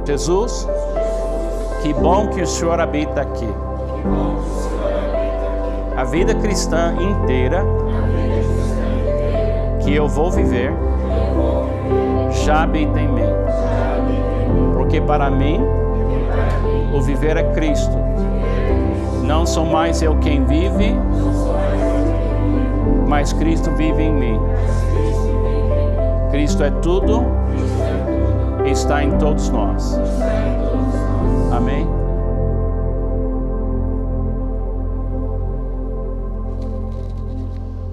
Jesus, que bom que o Senhor habita aqui. A vida cristã inteira que eu vou viver já habita em mim. Porque para mim, o viver é Cristo. Não sou mais eu quem vive, mas Cristo vive em mim. Cristo é tudo e está em todos nós. Amém?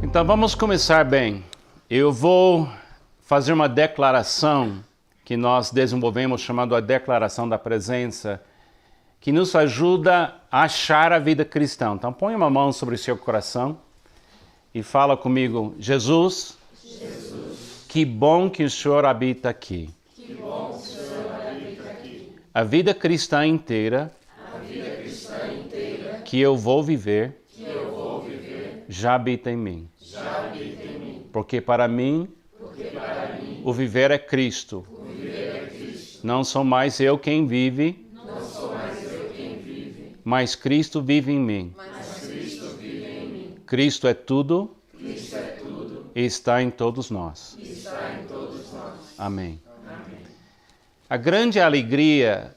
Então vamos começar bem. Eu vou fazer uma declaração que nós desenvolvemos chamando a Declaração da Presença, que nos ajuda a achar a vida cristã. Então põe uma mão sobre o seu coração e fala comigo: Jesus, que bom que o Senhor habita aqui. Que bom que o Senhor habita aqui. A vida cristã inteira que eu vou viver já habita em mim. Porque para mim, o viver é Cristo. Não sou mais eu quem vive, mas Cristo vive em mim. Cristo é tudo e está em todos nós. Amém. A grande alegria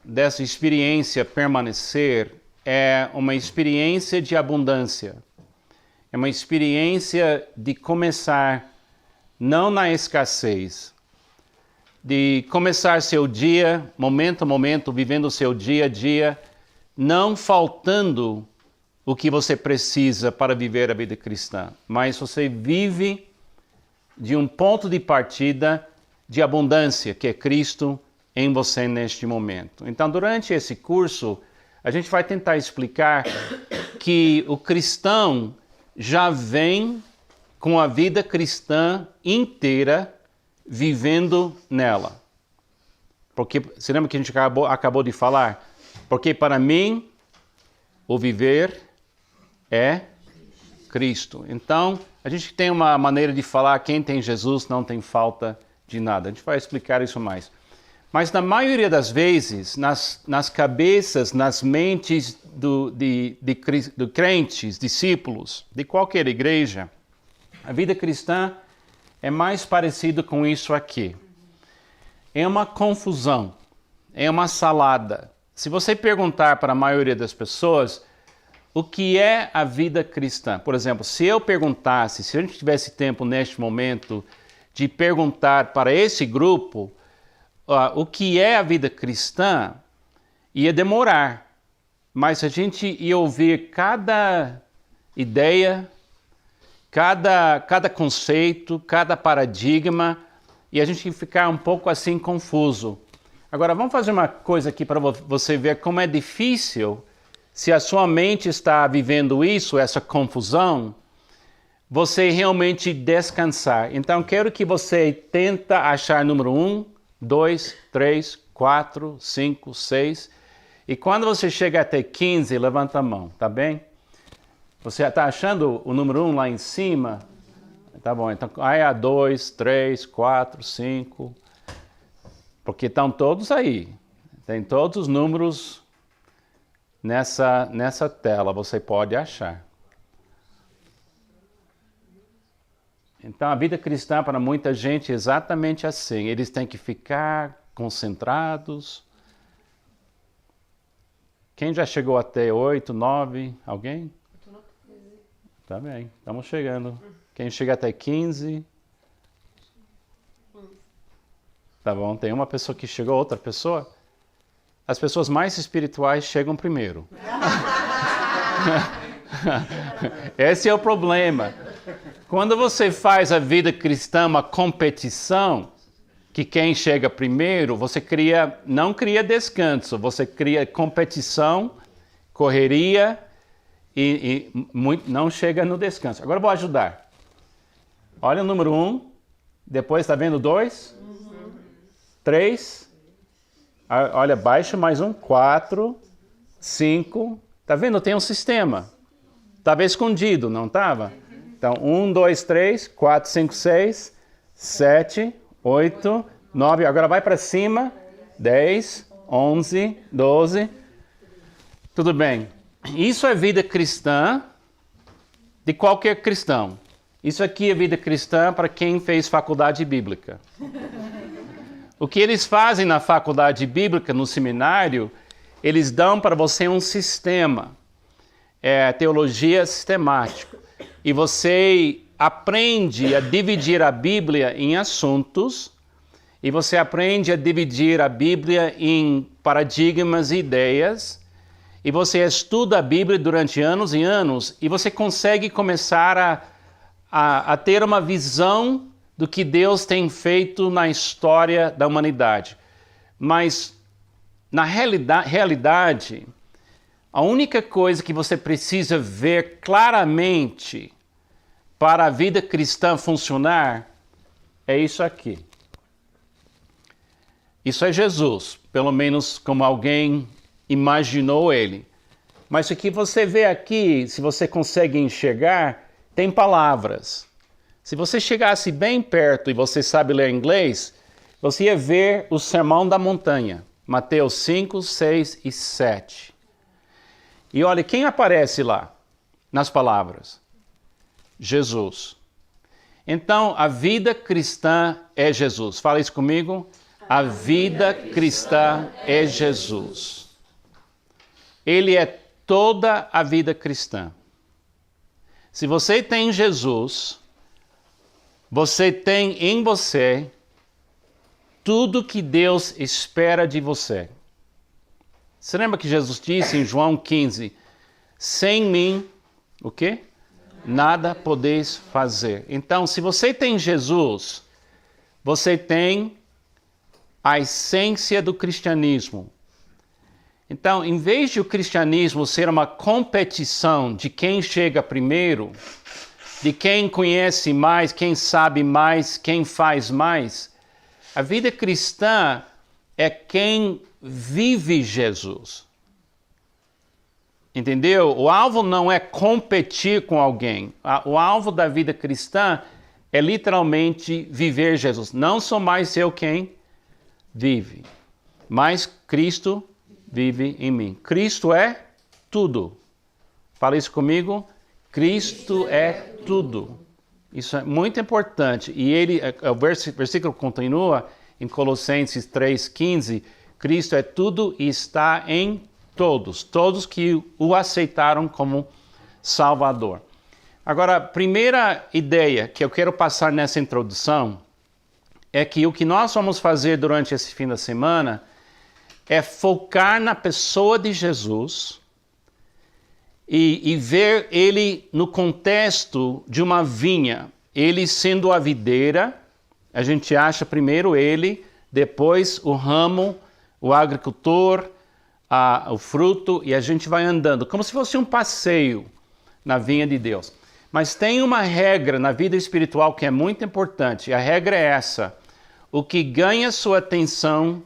dessa experiência permanecer é uma experiência de abundância. É uma experiência de começar não na escassez, de começar seu dia, momento a momento, vivendo o seu dia a dia, não faltando o que você precisa para viver a vida cristã, mas você vive de um ponto de partida de abundância, que é Cristo em você neste momento. Então, durante esse curso, a gente vai tentar explicar que o cristão já vem com a vida cristã inteira vivendo nela. Porque, você lembra que a gente acabou de falar? Porque para mim, o viver é Cristo. Então, a gente tem uma maneira de falar: quem tem Jesus não tem falta de nada. A gente vai explicar isso mais. Mas na maioria das vezes, nas cabeças, nas mentes de crentes, discípulos, de qualquer igreja, a vida cristã é mais parecido com isso aqui. É uma confusão, é uma salada. Se você perguntar para a maioria das pessoas o que é a vida cristã, por exemplo, se eu perguntasse, se a gente tivesse tempo neste momento de perguntar para esse grupo o que é a vida cristã, ia demorar, mas a gente ia ouvir cada ideia, cada conceito, cada paradigma, e a gente ia ficar um pouco assim confuso. Agora, vamos fazer uma coisa aqui para você ver como é difícil, se a sua mente está vivendo isso, essa confusão, você realmente descansar. Então, quero que você tenta achar número 1, 2, 3, 4, 5, 6. E quando você chega até 15, levanta a mão, tá bem? Você está achando o número 1 lá em cima? Tá bom, então aí há 2, 3, 4, 5. Porque estão todos aí. Tem todos os números nessa tela, você pode achar. Então, a vida cristã para muita gente é exatamente assim. Eles têm que ficar concentrados. Quem já chegou até 8, 9? Alguém? Tá bem, estamos chegando. Quem chega até 15? Tá bom, tem uma pessoa que chegou, outra pessoa. As pessoas mais espirituais chegam primeiro. Esse é o problema. Quando você faz a vida cristã uma competição, que quem chega primeiro, você não cria descanso, você cria competição, correria e não chega no descanso. Agora eu vou ajudar. Olha o número 1, depois está vendo 2, 3, olha, baixa mais um, 4, 5, tá vendo? Tem um sistema. Estava escondido, não estava? Então, 1, 2, 3, 4, 5, 6, 7, 8, 9. Agora vai para cima. 10, 11, 12. Tudo bem. Isso é vida cristã de qualquer cristão. Isso aqui é vida cristã para quem fez faculdade bíblica. O que eles fazem na faculdade bíblica, no seminário, eles dão para você um sistema, teologia sistemática. E você aprende a dividir a Bíblia em assuntos, e você aprende a dividir a Bíblia em paradigmas e ideias, e você estuda a Bíblia durante anos e anos, e você consegue começar a ter uma visão do que Deus tem feito na história da humanidade. Mas, na realidade, a única coisa que você precisa ver claramente para a vida cristã funcionar é isso aqui. Isso é Jesus, pelo menos como alguém imaginou ele. Mas o que você vê aqui, se você consegue enxergar, tem palavras. Se você chegasse bem perto e você sabe ler inglês, você ia ver o Sermão da Montanha, Mateus 5, 6 e 7. E olha, quem aparece lá nas palavras? Jesus. Então, a vida cristã é Jesus. Fala isso comigo. A vida cristã é Jesus. Ele é toda a vida cristã. Se você tem Jesus, você tem em você tudo que Deus espera de você. Você lembra que Jesus disse em João 15, sem mim, o quê? Nada podeis fazer. Então, se você tem Jesus, você tem a essência do cristianismo. Então, em vez de o cristianismo ser uma competição de quem chega primeiro, de quem conhece mais, quem sabe mais, quem faz mais, a vida cristã é quem vive Jesus. Entendeu? O alvo não é competir com alguém. O alvo da vida cristã é literalmente viver Jesus. Não sou mais eu quem vive, mas Cristo vive em mim. Cristo é tudo. Fala isso comigo. Cristo é tudo. Isso é muito importante. E o versículo continua em Colossenses 3,15. Cristo é tudo e está em todos. Todos que o aceitaram como Salvador. Agora, a primeira ideia que eu quero passar nessa introdução é que o que nós vamos fazer durante esse fim da semana é focar na pessoa de Jesus e ver ele no contexto de uma vinha. Ele sendo a videira, a gente acha primeiro ele, depois o ramo, o agricultor, o fruto, e a gente vai andando, como se fosse um passeio na vinha de Deus. Mas tem uma regra na vida espiritual que é muito importante, e a regra é essa: o que ganha sua atenção,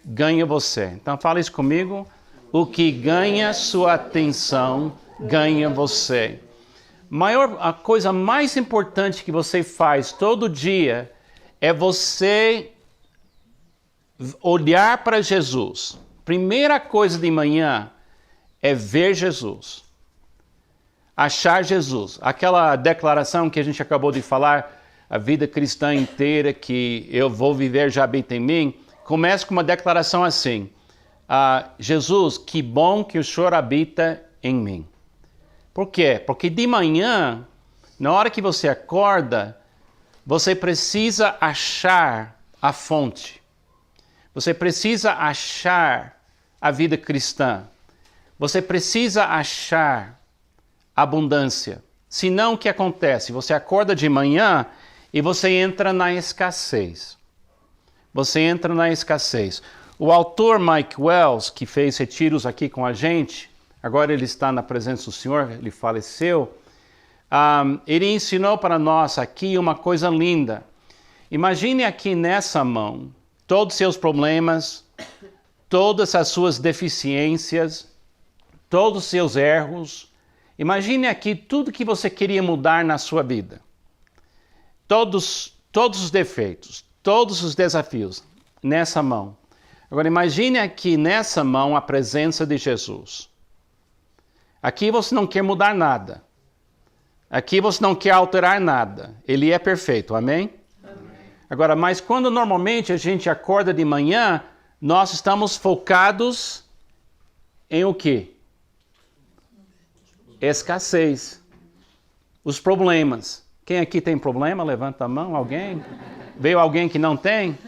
ganha você. Então fala isso comigo. O que ganha sua atenção, ganha você. A coisa mais importante que você faz todo dia é você olhar para Jesus. Primeira coisa de manhã é ver Jesus. Achar Jesus. Aquela declaração que a gente acabou de falar, a vida cristã inteira que eu vou viver já habita em mim, começa com uma declaração assim: Jesus, que bom que o Senhor habita em mim. Por quê? Porque de manhã, na hora que você acorda, você precisa achar a fonte. Você precisa achar a vida cristã. Você precisa achar abundância. Senão, o que acontece? Você acorda de manhã e você entra na escassez. Você entra na escassez. O autor Mike Wells, que fez retiros aqui com a gente, agora ele está na presença do Senhor, ele faleceu, ele ensinou para nós aqui uma coisa linda. Imagine aqui nessa mão todos os seus problemas, todas as suas deficiências, todos os seus erros. Imagine aqui tudo que você queria mudar na sua vida. Todos os defeitos, todos os desafios nessa mão. Agora imagine aqui nessa mão a presença de Jesus. Aqui você não quer mudar nada. Aqui você não quer alterar nada. Ele é perfeito, amém? Amém. Agora, mas quando normalmente a gente acorda de manhã, nós estamos focados em o quê? Escassez. Os problemas. Quem aqui tem problema? Levanta a mão. Alguém? Veio alguém que não tem?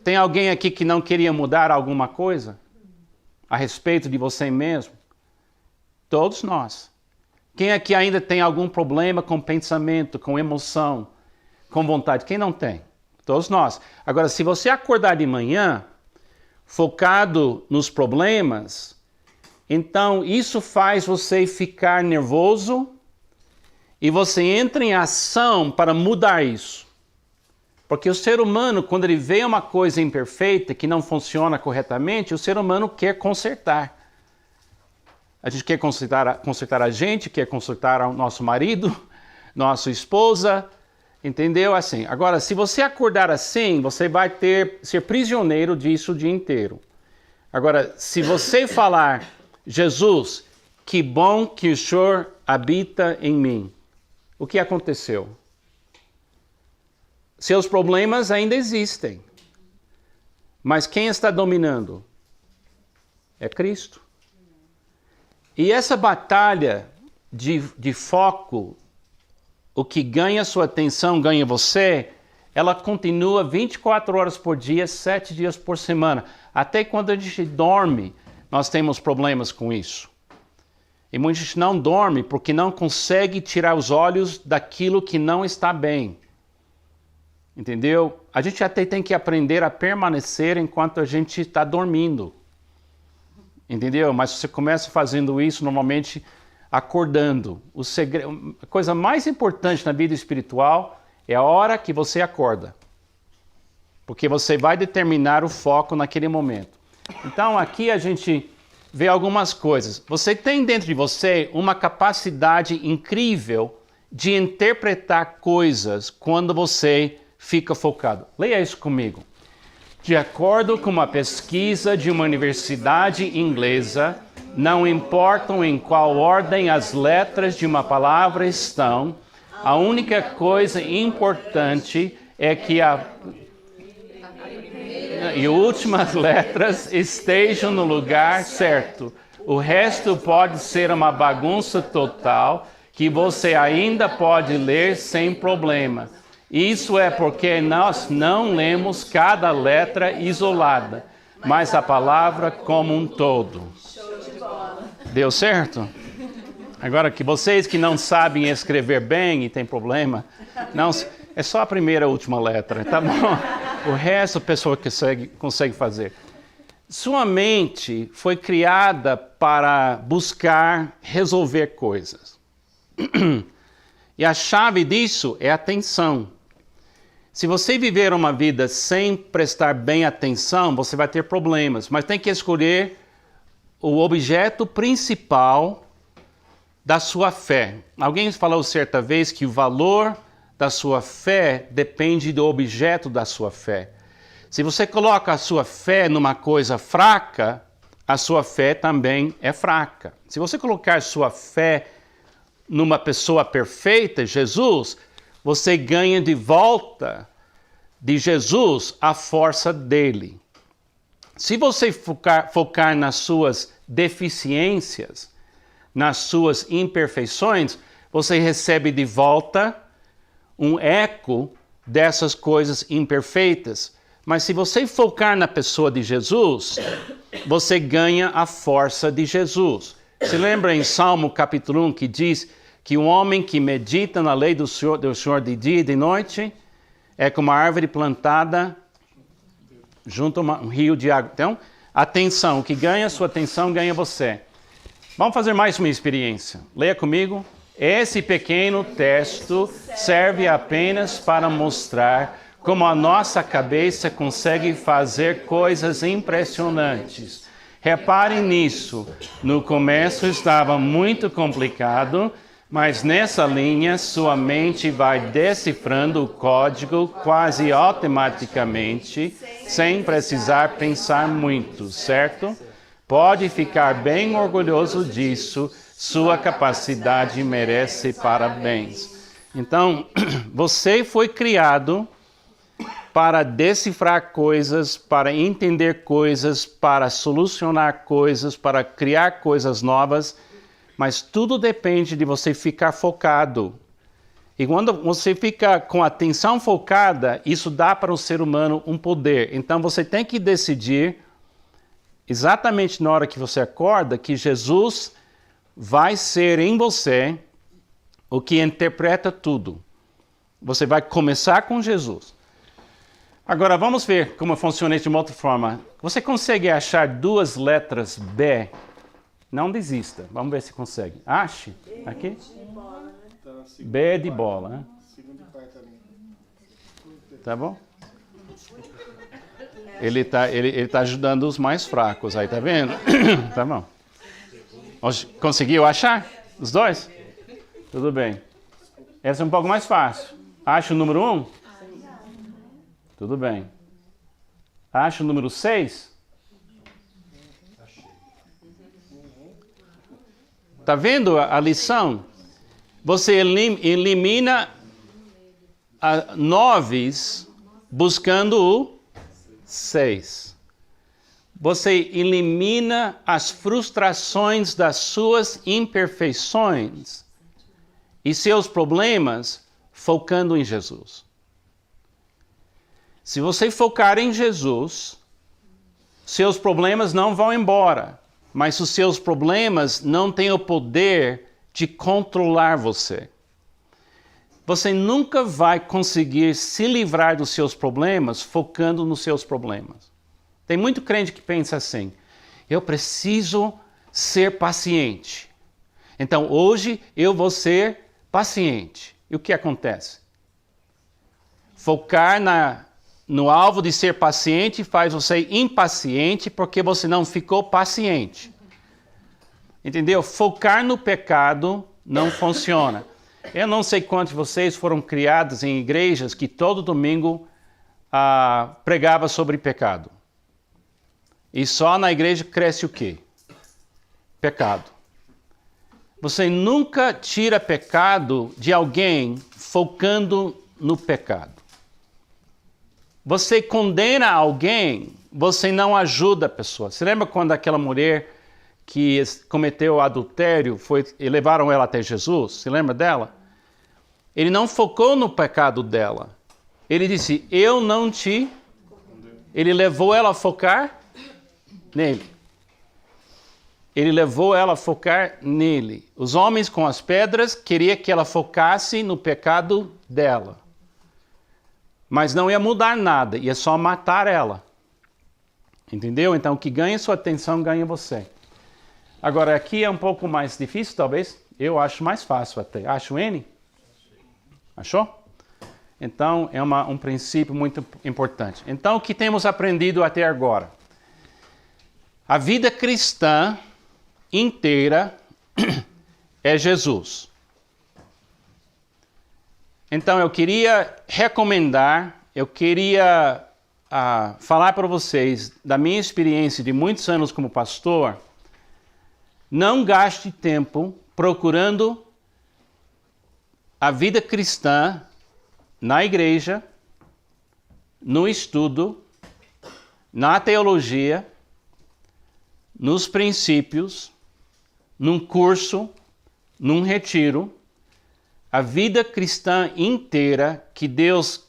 Tem alguém aqui que não queria mudar alguma coisa? A respeito de você mesmo? Todos nós. Quem aqui ainda tem algum problema com pensamento, com emoção, com vontade? Quem não tem? Todos nós. Agora, se você acordar de manhã, focado nos problemas, então isso faz você ficar nervoso e você entra em ação para mudar isso. Porque o ser humano, quando ele vê uma coisa imperfeita, que não funciona corretamente, o ser humano quer consertar. A gente quer consertar a gente, quer consertar o nosso marido, nossa esposa, entendeu? Assim. Agora, se você acordar assim, você vai ser prisioneiro disso o dia inteiro. Agora, se você falar, Jesus, que bom que o Senhor habita em mim, o que aconteceu? Seus problemas ainda existem. Mas quem está dominando? É Cristo. E essa batalha de foco, o que ganha sua atenção, ganha você, ela continua 24 horas por dia, 7 dias por semana. Até quando a gente dorme, nós temos problemas com isso. E muita gente não dorme porque não consegue tirar os olhos daquilo que não está bem. Entendeu? A gente até tem que aprender a permanecer enquanto a gente está dormindo. Entendeu? Mas você começa fazendo isso normalmente acordando. A coisa mais importante na vida espiritual é a hora que você acorda. Porque você vai determinar o foco naquele momento. Então aqui a gente vê algumas coisas. Você tem dentro de você uma capacidade incrível de interpretar coisas quando você fica focado. Leia isso comigo. De acordo com uma pesquisa de uma universidade inglesa, não importam em qual ordem as letras de uma palavra estão, a única coisa importante é que as últimas letras estejam no lugar certo. O resto pode ser uma bagunça total que você ainda pode ler sem problema. Isso é porque nós não lemos cada letra isolada, mas a palavra como um todo. Deu certo? Agora, que vocês que não sabem escrever bem e tem problema, não, é só a primeira e a última letra, tá bom? O resto a pessoa consegue fazer. Sua mente foi criada para buscar resolver coisas. E a chave disso é atenção. Se você viver uma vida sem prestar bem atenção, você vai ter problemas. Mas tem que escolher o objeto principal da sua fé. Alguém falou certa vez que o valor da sua fé depende do objeto da sua fé. Se você coloca a sua fé numa coisa fraca, a sua fé também é fraca. Se você colocar sua fé numa pessoa perfeita, Jesus, você ganha de volta de Jesus a força dele. Se você focar nas suas deficiências, nas suas imperfeições, você recebe de volta um eco dessas coisas imperfeitas. Mas se você focar na pessoa de Jesus, você ganha a força de Jesus. Se lembra em Salmo capítulo 1 que diz que um homem que medita na lei do Senhor de dia e de noite é como uma árvore plantada junto a um rio de água. Então, atenção, o que ganha sua atenção ganha você. Vamos fazer mais uma experiência. Leia comigo. Esse pequeno texto serve apenas para mostrar como a nossa cabeça consegue fazer coisas impressionantes. Reparem nisso. No começo estava muito complicado, Mas nessa linha, sua mente vai decifrando o código quase automaticamente, sem precisar pensar muito, certo? Pode ficar bem orgulhoso disso, sua capacidade merece parabéns. Então, você foi criado para decifrar coisas, para entender coisas, para solucionar coisas, para criar coisas novas, mas tudo depende de você ficar focado. E quando você fica com a atenção focada, isso dá para o ser humano um poder. Então você tem que decidir, exatamente na hora que você acorda, que Jesus vai ser em você o que interpreta tudo. Você vai começar com Jesus. Agora vamos ver como funciona isso de uma outra forma. Você consegue achar duas letras B? Não desista. Vamos ver se consegue. Ache. Aqui. B de bola. Né? Tá bom? Ele tá ajudando os mais fracos aí, tá vendo? Tá bom. Conseguiu achar? Os dois? Tudo bem. Essa é um pouco mais fácil. Acha o número 1? Tudo bem. Acha o número 6? Tá vendo a lição? Você elimina 9 buscando o 6. Você elimina as frustrações das suas imperfeições e seus problemas focando em Jesus. Se você focar em Jesus, seus problemas não vão embora, mas os seus problemas não têm o poder de controlar você. Você nunca vai conseguir se livrar dos seus problemas focando nos seus problemas. Tem muito crente que pensa assim: eu preciso ser paciente. Então hoje eu vou ser paciente. E o que acontece? Focar no alvo de ser paciente faz você impaciente porque você não ficou paciente. Entendeu? Focar no pecado não funciona. Eu não sei quantos de vocês foram criados em igrejas que todo domingo pregava sobre pecado. E só na igreja cresce o quê? Pecado. Você nunca tira pecado de alguém focando no pecado. Você condena alguém, você não ajuda a pessoa. Você lembra quando aquela mulher que cometeu adultério, levaram ela até Jesus? Você lembra dela? Ele não focou no pecado dela. Ele disse, eu não te... Ele levou ela a focar nele. Ele levou ela a focar nele. Os homens com as pedras queriam que ela focasse no pecado dela. Mas não ia mudar nada, ia só matar ela. Entendeu? Então, o que ganha sua atenção, ganha você. Agora, aqui é um pouco mais difícil, talvez. Eu acho mais fácil até. Acha o N? Achou? Então, é um princípio muito importante. Então, o que temos aprendido até agora? A vida cristã inteira é Jesus. Então, eu queria recomendar, falar para vocês da minha experiência de muitos anos como pastor. Não gaste tempo procurando a vida cristã na igreja, no estudo, na teologia, nos princípios, num curso, num retiro. A vida cristã inteira que Deus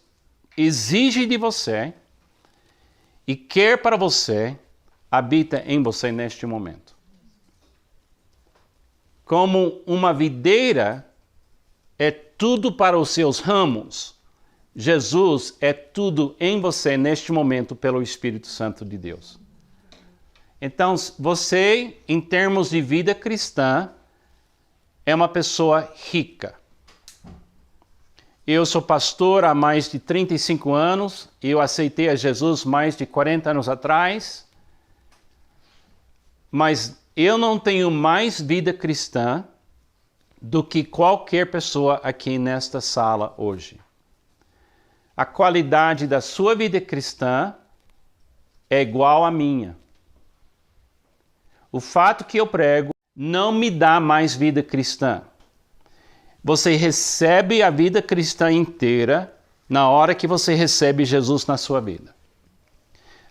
exige de você e quer para você, habita em você neste momento. Como uma videira é tudo para os seus ramos, Jesus é tudo em você neste momento pelo Espírito Santo de Deus. Então, você, em termos de vida cristã, é uma pessoa rica. Eu sou pastor há mais de 35 anos, eu aceitei a Jesus mais de 40 anos atrás, mas eu não tenho mais vida cristã do que qualquer pessoa aqui nesta sala hoje. A qualidade da sua vida cristã é igual à minha. O fato que eu prego não me dá mais vida cristã. Você recebe a vida cristã inteira na hora que você recebe Jesus na sua vida.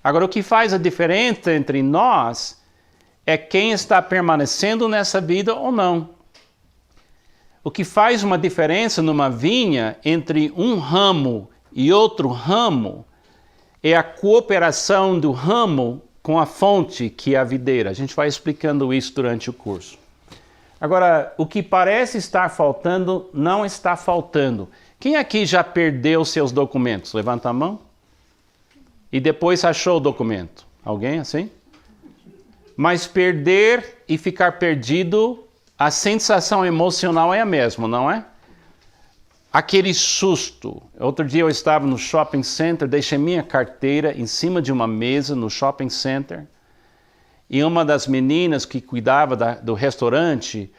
Agora, o que faz a diferença entre nós é quem está permanecendo nessa vida ou não. O que faz uma diferença numa vinha entre um ramo e outro ramo é a cooperação do ramo com a fonte, que é a videira. A gente vai explicando isso durante o curso. Agora, o que parece estar faltando, não está faltando. Quem aqui já perdeu seus documentos? Levanta a mão. E depois achou o documento. Alguém assim? Mas perder e ficar perdido, a sensação emocional é a mesma, não é? Aquele susto. Outro dia eu estava no shopping center, deixei minha carteira em cima de uma mesa no shopping center. E uma das meninas que cuidava do restaurante,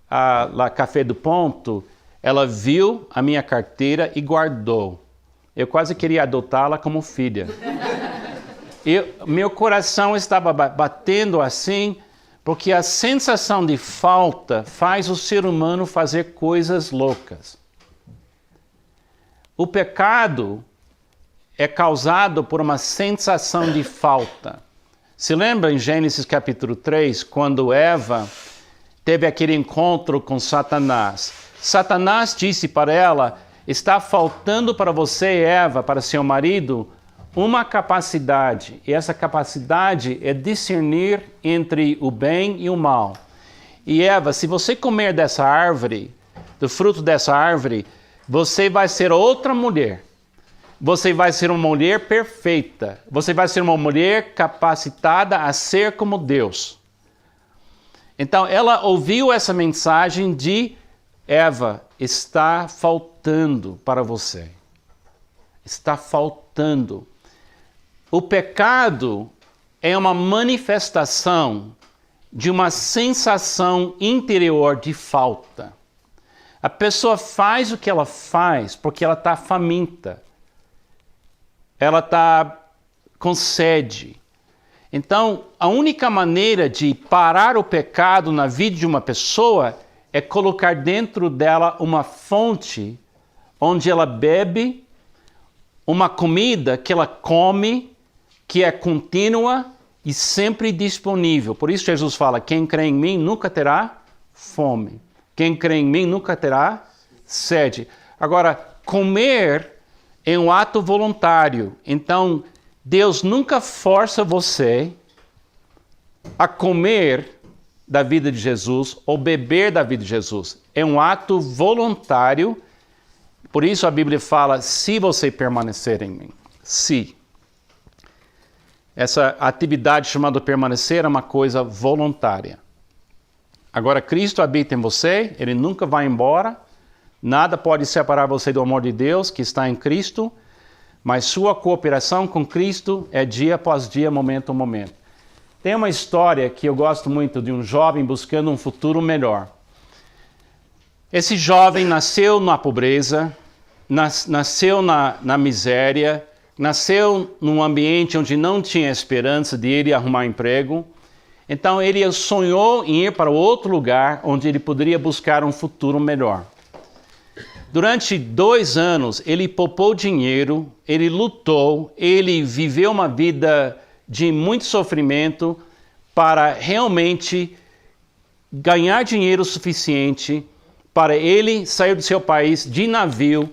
lá Café do Ponto, ela viu a minha carteira e guardou. Eu quase queria adotá-la como filha. Meu coração estava batendo assim, porque a sensação de falta faz o ser humano fazer coisas loucas. O pecado é causado por uma sensação de falta. Se lembra em Gênesis capítulo 3, quando Eva teve aquele encontro com Satanás? Satanás disse para ela: está faltando para você, Eva, para seu marido, uma capacidade. E essa capacidade é discernir entre o bem e o mal. E Eva, se você comer dessa árvore, do fruto dessa árvore, você vai ser outra mulher. Você vai ser uma mulher perfeita. Você vai ser uma mulher capacitada a ser como Deus. Então, ela ouviu essa mensagem de Eva, está faltando para você. Está faltando. O pecado é uma manifestação de uma sensação interior de falta. A pessoa faz o que ela faz porque ela está faminta. Ela está com sede. Então, a única maneira de parar o pecado na vida de uma pessoa é colocar dentro dela uma fonte onde ela bebe, uma comida que ela come, que é contínua e sempre disponível. Por isso Jesus fala: quem crê em mim nunca terá fome. Quem crê em mim nunca terá sede. Agora, comer é um ato voluntário. Então, Deus nunca força você a comer da vida de Jesus ou beber da vida de Jesus. É um ato voluntário. Por isso a Bíblia fala: se você permanecer em mim. Se. Essa atividade chamada permanecer é uma coisa voluntária. Agora, Cristo habita em você, Ele nunca vai embora. Nada pode separar você do amor de Deus que está em Cristo, mas sua cooperação com Cristo é dia após dia, momento a momento. Tem uma história que eu gosto muito de um jovem buscando um futuro melhor. Esse jovem nasceu na pobreza, nasceu na miséria, nasceu num ambiente onde não tinha esperança de ele arrumar emprego. Então ele sonhou em ir para outro lugar onde ele poderia buscar um futuro melhor. Durante 2 anos ele poupou dinheiro, ele lutou, ele viveu uma vida de muito sofrimento para realmente ganhar dinheiro suficiente para ele sair do seu país de navio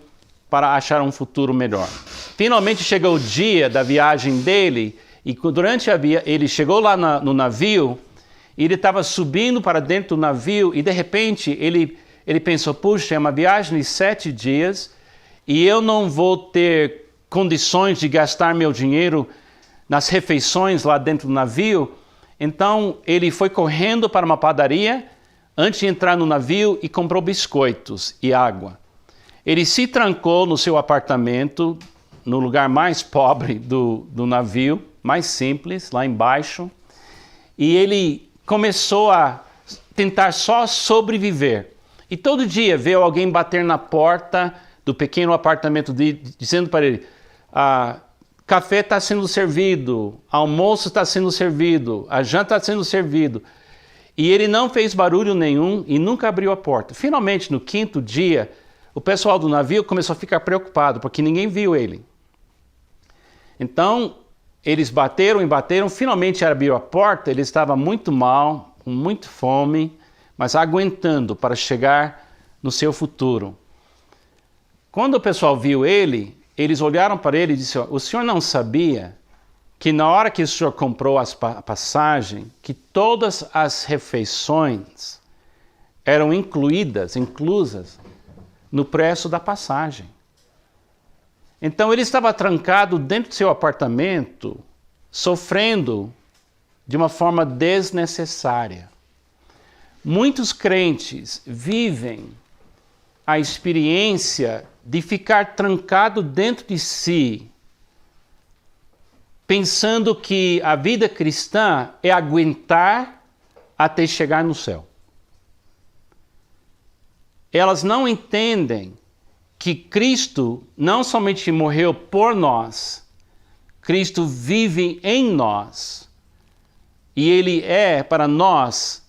para achar um futuro melhor. Finalmente chegou o dia da viagem dele e durante a viagem ele chegou lá no navio e ele estava subindo para dentro do navio e de repente ele pensou: puxa, é uma viagem de 7 dias e eu não vou ter condições de gastar meu dinheiro nas refeições lá dentro do navio. Então ele foi correndo para uma padaria antes de entrar no navio e comprou biscoitos e água. Ele se trancou no seu apartamento, no lugar mais pobre do navio, mais simples, lá embaixo, e ele começou a tentar só sobreviver. E todo dia vê alguém bater na porta do pequeno apartamento dizendo para ele, café está sendo servido, almoço está sendo servido, a janta está sendo servido. E ele não fez barulho nenhum e nunca abriu a porta. Finalmente, no 5º dia, o pessoal do navio começou a ficar preocupado, porque ninguém viu ele. Então, eles bateram e bateram, finalmente abriu a porta, ele estava muito mal, com muita fome, mas aguentando para chegar no seu futuro. Quando o pessoal viu ele, eles olharam para ele e disseram, o senhor não sabia que na hora que o senhor comprou a passagem, que todas as refeições eram inclusas no preço da passagem. Então ele estava trancado dentro do seu apartamento, sofrendo de uma forma desnecessária. Muitos crentes vivem a experiência de ficar trancado dentro de si, pensando que a vida cristã é aguentar até chegar no céu. Elas não entendem que Cristo não somente morreu por nós, Cristo vive em nós. E Ele é, para nós,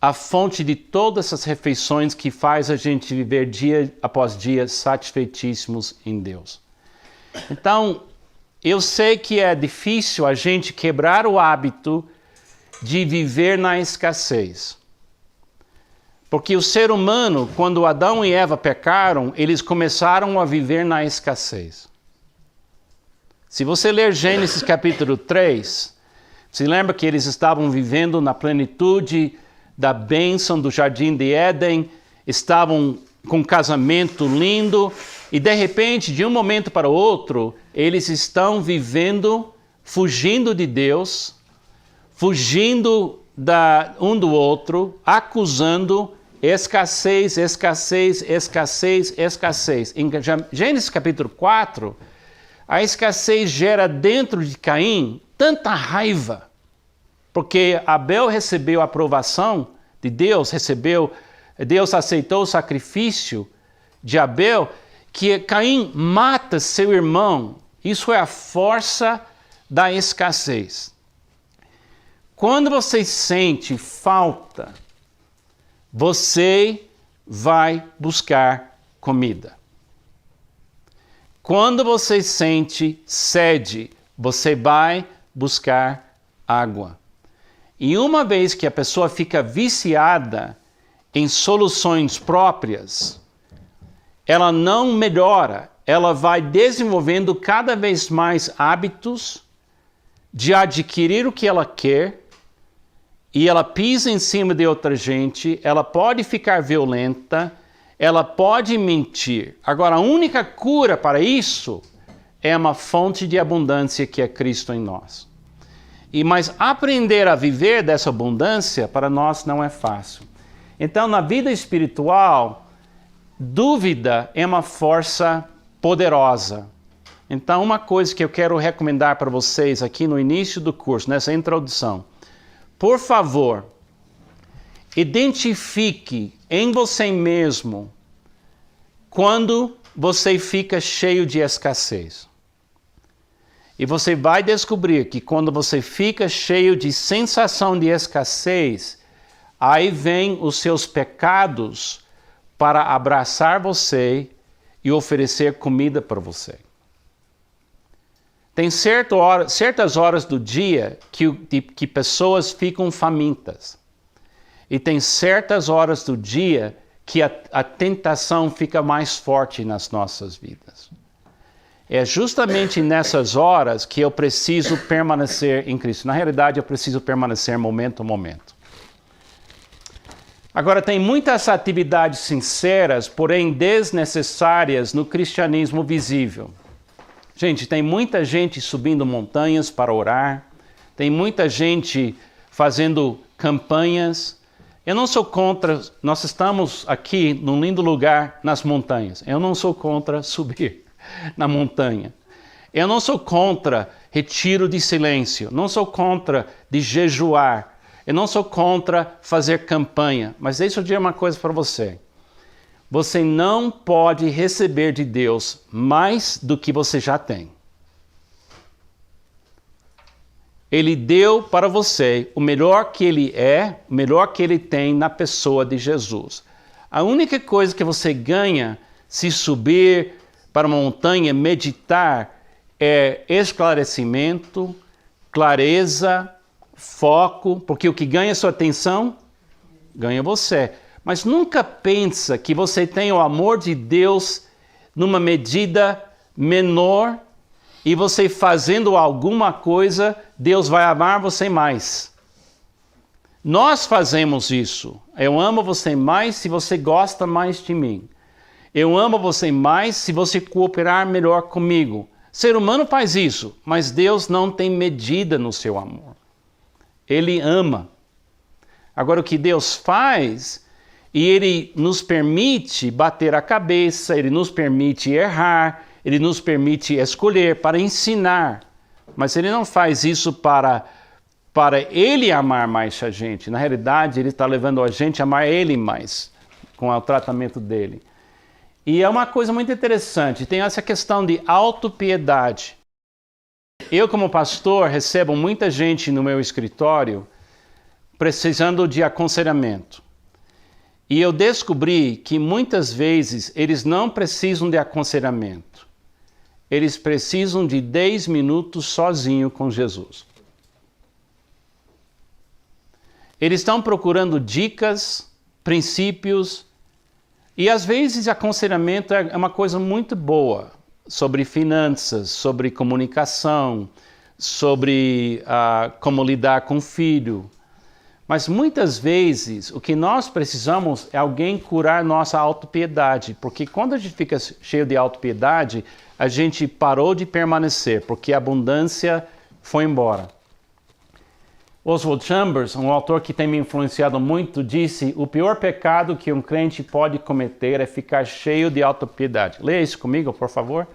a fonte de todas as refeições que faz a gente viver dia após dia satisfeitíssimos em Deus. Então, eu sei que é difícil a gente quebrar o hábito de viver na escassez. Porque o ser humano, quando Adão e Eva pecaram, eles começaram a viver na escassez. Se você ler Gênesis capítulo 3, se lembra que eles estavam vivendo na plenitude da bênção do Jardim de Éden, estavam com um casamento lindo, e de repente, de um momento para o outro, eles estão vivendo, fugindo de Deus, fugindo um do outro, acusando escassez, escassez, escassez, escassez. Em Gênesis capítulo 4, a escassez gera dentro de Caim tanta raiva, porque Abel recebeu a aprovação de Deus, Deus aceitou o sacrifício de Abel, que Caim mata seu irmão. Isso é a força da escassez. Quando você sente falta, você vai buscar comida. Quando você sente sede, você vai buscar água. E uma vez que a pessoa fica viciada em soluções próprias, ela não melhora, ela vai desenvolvendo cada vez mais hábitos de adquirir o que ela quer, e ela pisa em cima de outra gente, ela pode ficar violenta, ela pode mentir. Agora, a única cura para isso é uma fonte de abundância que é Cristo em nós. Mas aprender a viver dessa abundância para nós não é fácil. Então, na vida espiritual, dúvida é uma força poderosa. Então, uma coisa que eu quero recomendar para vocês aqui no início do curso, nessa introdução, por favor, identifique em você mesmo quando você fica cheio de escassez. E você vai descobrir que quando você fica cheio de sensação de escassez, aí vem os seus pecados para abraçar você e oferecer comida para você. Tem certas horas do dia que pessoas ficam famintas. E tem certas horas do dia que a tentação fica mais forte nas nossas vidas. É justamente nessas horas que eu preciso permanecer em Cristo. Na realidade, eu preciso permanecer momento a momento. Agora, tem muitas atividades sinceras, porém desnecessárias no cristianismo visível. Gente, tem muita gente subindo montanhas para orar, tem muita gente fazendo campanhas. Eu não sou contra, nós estamos aqui num lindo lugar nas montanhas. Eu não sou contra subir na montanha. Eu não sou contra retiro de silêncio, não sou contra de jejuar, eu não sou contra fazer campanha. Mas deixa eu dizer uma coisa para você. você não pode receber de Deus mais do que você já tem. Ele deu para você o melhor que ele é, o melhor que ele tem na pessoa de Jesus. A única coisa que você ganha se subir para uma montanha, meditar, é esclarecimento, clareza, foco, porque o que ganha sua atenção, ganha você. Mas nunca pensa que você tem o amor de Deus numa medida menor e você fazendo alguma coisa, Deus vai amar você mais. Nós fazemos isso. Eu amo você mais se você gosta mais de mim. Eu amo você mais se você cooperar melhor comigo. Ser humano faz isso, mas Deus não tem medida no seu amor. Ele ama. Agora, o que Deus faz, e Ele nos permite bater a cabeça, Ele nos permite errar, Ele nos permite escolher para ensinar. Mas Ele não faz isso para Ele amar mais a gente. Na realidade, Ele está levando a gente a amar Ele mais, com o tratamento dele. E é uma coisa muito interessante, tem essa questão de autopiedade. Eu, como pastor, recebo muita gente no meu escritório precisando de aconselhamento. E eu descobri que muitas vezes eles não precisam de aconselhamento. Eles precisam de 10 minutos sozinho com Jesus. Eles estão procurando dicas, princípios, e às vezes aconselhamento é uma coisa muito boa, sobre finanças, sobre comunicação, sobre como lidar com o filho. Mas muitas vezes o que nós precisamos é alguém curar nossa autopiedade, porque quando a gente fica cheio de autopiedade, a gente parou de permanecer, porque a abundância foi embora. Oswald Chambers, um autor que tem me influenciado muito, disse: o pior pecado que um crente pode cometer é ficar cheio de autopiedade. Leia isso comigo, por favor.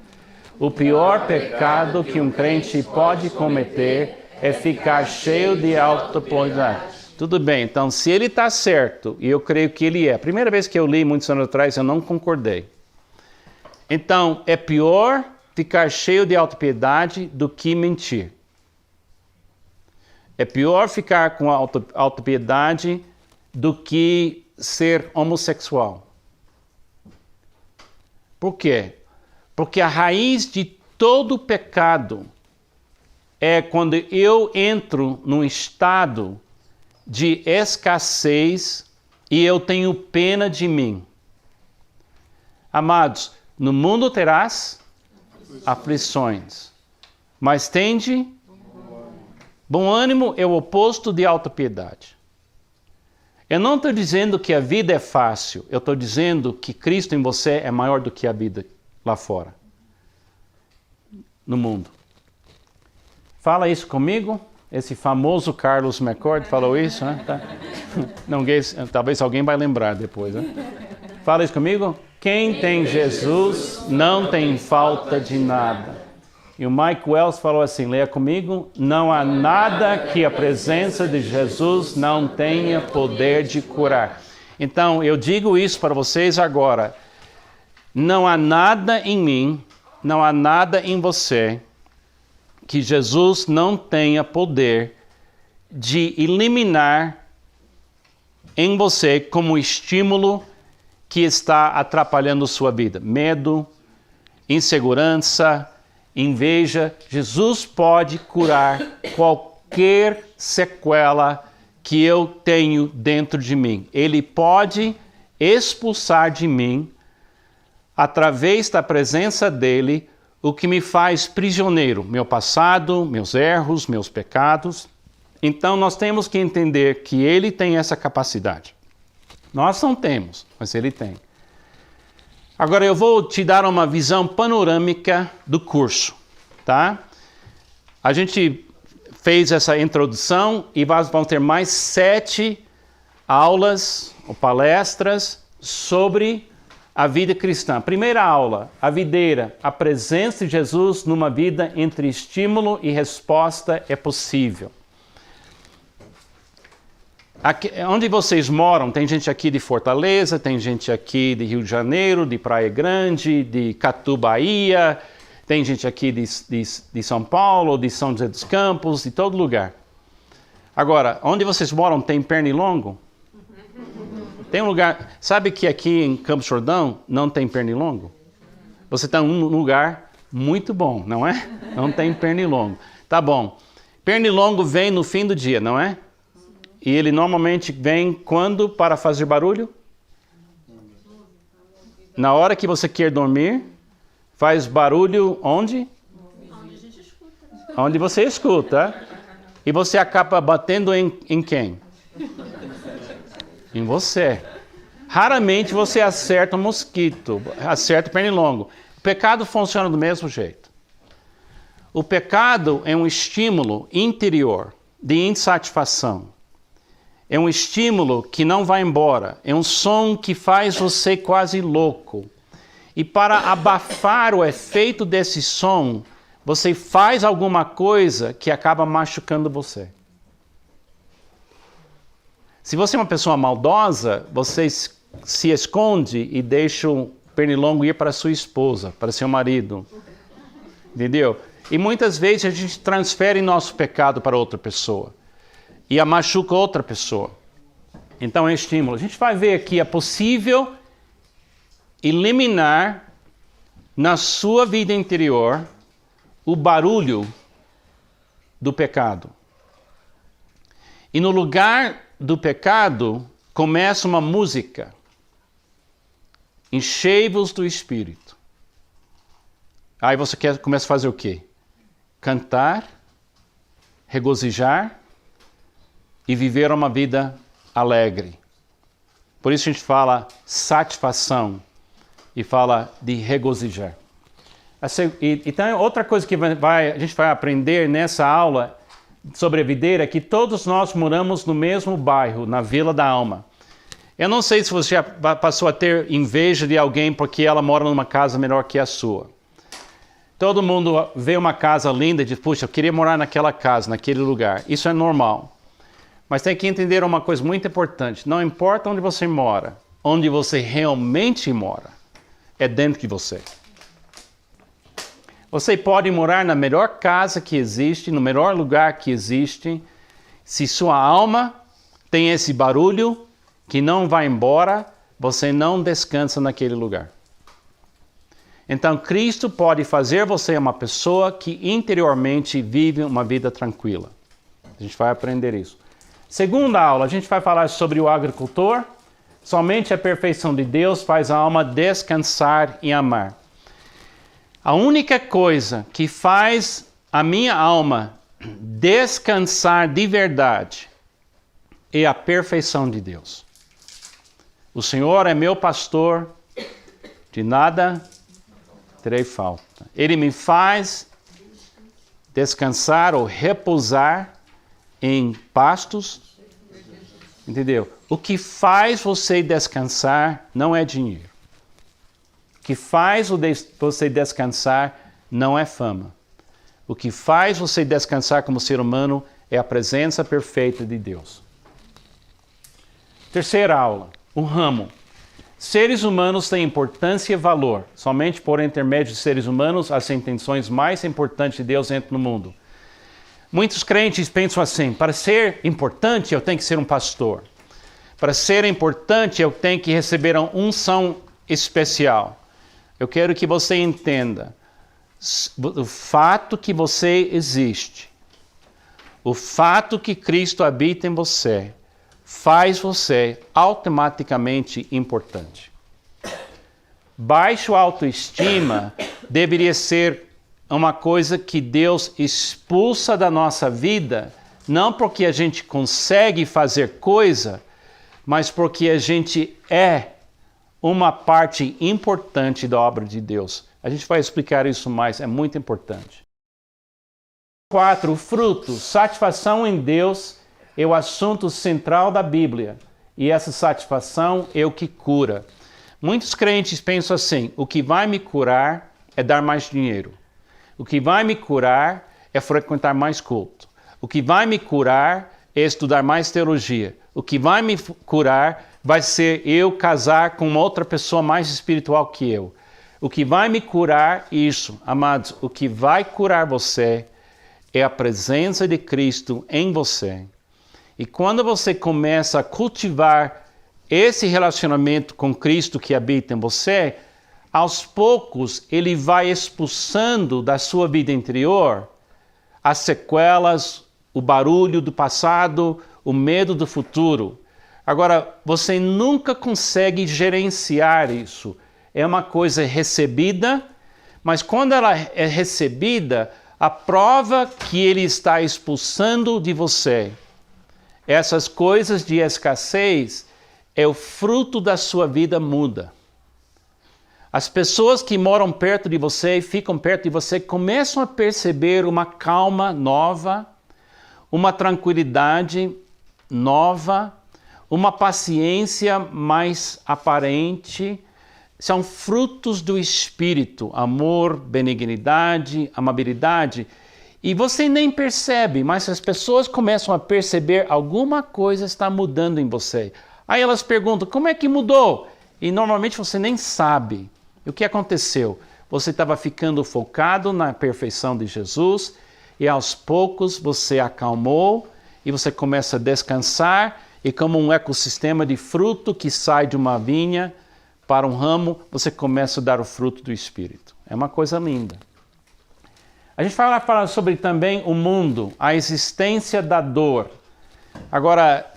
O pior pecado que um crente pode cometer é ficar cheio de autopiedade. Tudo bem, então se ele está certo, e eu creio que ele é. A primeira vez que eu li, muitos anos atrás, eu não concordei. Então, é pior ficar cheio de autopiedade do que mentir. É pior ficar com autopiedade do que ser homossexual. Por quê? Porque a raiz de todo pecado é quando eu entro num estado de escassez e eu tenho pena de mim. Amados, no mundo terás aflições, mas tende bom ânimo é o oposto de autopiedade. Eu não estou dizendo que a vida é fácil, eu estou dizendo que Cristo em você é maior do que a vida lá fora, no mundo. Fala isso comigo. Esse famoso Carlos McCord falou isso, né? Tá. Não, talvez alguém vai lembrar depois, né? Fala isso comigo. Quem tem Jesus não tem falta de nada. E o Mike Wells falou assim, leia comigo: não há nada que a presença de Jesus não tenha poder de curar. Então, eu digo isso para vocês agora. Não há nada em mim, não há nada em você que Jesus não tenha poder de eliminar em você como estímulo que está atrapalhando sua vida. Medo, insegurança, inveja. Jesus pode curar qualquer sequela que eu tenho dentro de mim. Ele pode expulsar de mim, através da presença dele, o que me faz prisioneiro, meu passado, meus erros, meus pecados. Então nós temos que entender que ele tem essa capacidade. Nós não temos, mas ele tem. Agora eu vou te dar uma visão panorâmica do curso, tá? A gente fez essa introdução e vamos ter mais 7 aulas ou palestras sobre a vida cristã. Primeira aula, a videira, a presença de Jesus numa vida entre estímulo e resposta é possível. Aqui, onde vocês moram, tem gente aqui de Fortaleza, tem gente aqui de Rio de Janeiro, de Praia Grande, de Catu, Bahia, tem gente aqui de São Paulo, de São José dos Campos, de todo lugar. Agora, onde vocês moram tem pernilongo? Tem um lugar... Sabe que aqui em Campos Jordão não tem pernilongo? Você está em um lugar muito bom, não é? Não tem pernilongo. Tá bom. Pernilongo vem no fim do dia, não é? E ele normalmente vem quando para fazer barulho? Na hora que você quer dormir, faz barulho onde? Onde a gente escuta. Onde você escuta. E você acaba batendo em quem? Em você. Raramente você acerta um mosquito, acerta o pernilongo. O pecado funciona do mesmo jeito. O pecado é um estímulo interior de insatisfação. É um estímulo que não vai embora. É um som que faz você quase louco. E para abafar o efeito desse som, você faz alguma coisa que acaba machucando você. Se você é uma pessoa maldosa, você se esconde e deixa o pernilongo ir para sua esposa, para seu marido. Entendeu? E muitas vezes a gente transfere nosso pecado para outra pessoa. E a machuca outra pessoa. Então é estímulo. A gente vai ver aqui, é possível eliminar na sua vida interior o barulho do pecado. E no lugar do pecado começa uma música. Enchei-vos do Espírito. Aí você começa a fazer o quê? Cantar, regozijar e viver uma vida alegre. Por isso a gente satisfação e fala de regozijar. Então, outra coisa que a gente vai aprender nessa aula sobre a videira é que todos nós moramos no mesmo bairro, na Vila da Alma. Eu não sei se você já passou a ter inveja de alguém porque ela mora numa casa melhor que a sua. Todo mundo vê uma casa linda e diz, puxa, eu queria morar naquela casa, naquele lugar. Isso é normal. Mas tem que entender uma coisa muito importante. Não importa onde você realmente mora, é dentro de você. Você pode morar na melhor casa que existe, no melhor lugar que existe. Se sua alma tem esse barulho que não vai embora, você não descansa naquele lugar. Então, Cristo pode fazer você uma pessoa que interiormente vive uma vida tranquila. A gente vai aprender isso. Segunda aula, a gente vai falar sobre o agricultor. Somente a perfeição de Deus faz a alma descansar e amar. A única coisa que faz a minha alma descansar de verdade é a perfeição de Deus. O Senhor é meu pastor, de nada terei falta. Ele me faz descansar ou repousar em pastos. Entendeu? O que faz você descansar não é dinheiro. O que faz você descansar não é fama. O que faz você descansar como ser humano é a presença perfeita de Deus. Terceira aula, o ramo. Seres humanos têm importância e valor. Somente por intermédio de seres humanos as intenções mais importantes de Deus entram no mundo. Muitos crentes pensam assim, para ser importante eu tenho que ser um pastor. Para ser importante eu tenho que receber uma unção especial. Eu quero que você entenda o fato que você existe, o fato que Cristo habita em você, faz você automaticamente importante. Baixa autoestima deveria ser uma coisa que Deus expulsa da nossa vida, não porque a gente consegue fazer coisa, mas porque a gente é uma parte importante da obra de Deus. A gente vai explicar isso mais, é muito importante. 4. O fruto. Satisfação em Deus é o assunto central da Bíblia. E essa satisfação é o que cura. Muitos crentes pensam assim, o que vai me curar é dar mais dinheiro. O que vai me curar é frequentar mais culto. O que vai me curar é estudar mais teologia. O que vai me curar vai ser eu casar com uma outra pessoa mais espiritual que eu. O que vai me curar, isso, amados, o que vai curar você é a presença de Cristo em você. E quando você começa a cultivar esse relacionamento com Cristo que habita em você, aos poucos ele vai expulsando da sua vida interior as sequelas, o barulho do passado, o medo do futuro. Agora, você nunca consegue gerenciar isso. É uma coisa recebida, mas quando ela é recebida, a prova que ele está expulsando de você essas coisas de escassez é o fruto da sua vida muda. As pessoas que moram perto de você e ficam perto de você começam a perceber uma calma nova, uma tranquilidade nova, uma paciência mais aparente. São frutos do Espírito, amor, benignidade, amabilidade. E você nem percebe, mas as pessoas começam a perceber alguma coisa está mudando em você. Aí elas perguntam, como é que mudou? E normalmente você nem sabe. O que aconteceu? Você estava ficando focado na perfeição de Jesus e aos poucos você acalmou e você começa a descansar e como um ecossistema de fruto que sai de uma vinha para um ramo, você começa a dar o fruto do Espírito. É uma coisa linda. A gente vai falar sobre também o mundo, a existência da dor. Agora,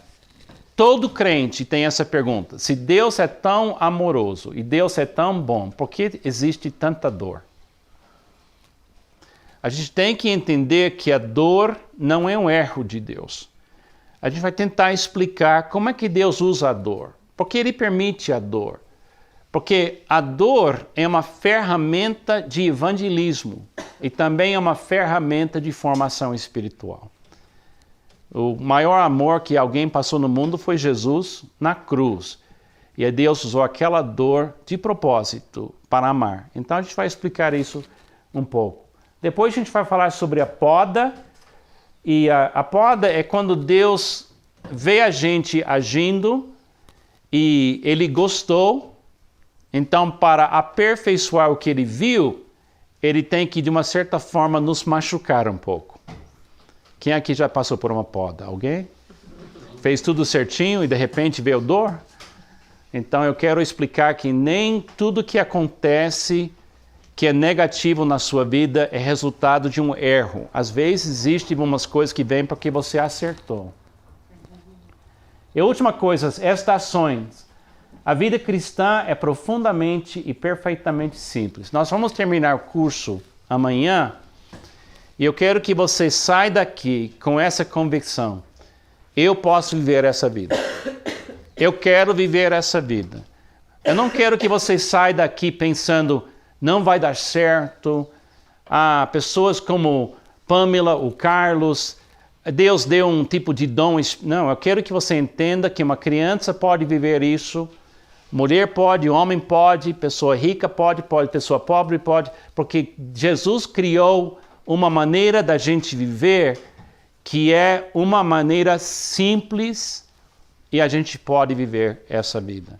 todo crente tem essa pergunta. Se Deus é tão amoroso e Deus é tão bom, por que existe tanta dor? A gente tem que entender que a dor não é um erro de Deus. A gente vai tentar explicar como é que Deus usa a dor. Por que Ele permite a dor? Porque a dor é uma ferramenta de evangelismo e também é uma ferramenta de formação espiritual. O maior amor que alguém passou no mundo foi Jesus na cruz. E Deus usou aquela dor de propósito para amar. Então a gente vai explicar isso um pouco. Depois a gente vai falar sobre a poda. E a poda é quando Deus vê a gente agindo e Ele gostou. Então, para aperfeiçoar o que Ele viu, Ele tem que, de uma certa forma, nos machucar um pouco. Quem aqui já passou por uma poda? Alguém? Fez tudo certinho e de repente veio dor? Então eu quero explicar que nem tudo que acontece que é negativo na sua vida é resultado de um erro. Às vezes existem umas coisas que vêm porque você acertou. E a última coisa, estações. A vida cristã é profundamente e perfeitamente simples. Nós vamos terminar o curso amanhã. E eu quero que você saia daqui com essa convicção. Eu posso viver essa vida. Eu quero viver essa vida. Eu não quero que você saia daqui pensando, não vai dar certo. Pessoas como Pamela, o Carlos, Deus deu um tipo de dom. Não, eu quero que você entenda que uma criança pode viver isso. Mulher pode, homem pode, pessoa rica pode, pessoa pobre pode. Porque Jesus criou uma maneira da gente viver que é uma maneira simples e a gente pode viver essa vida.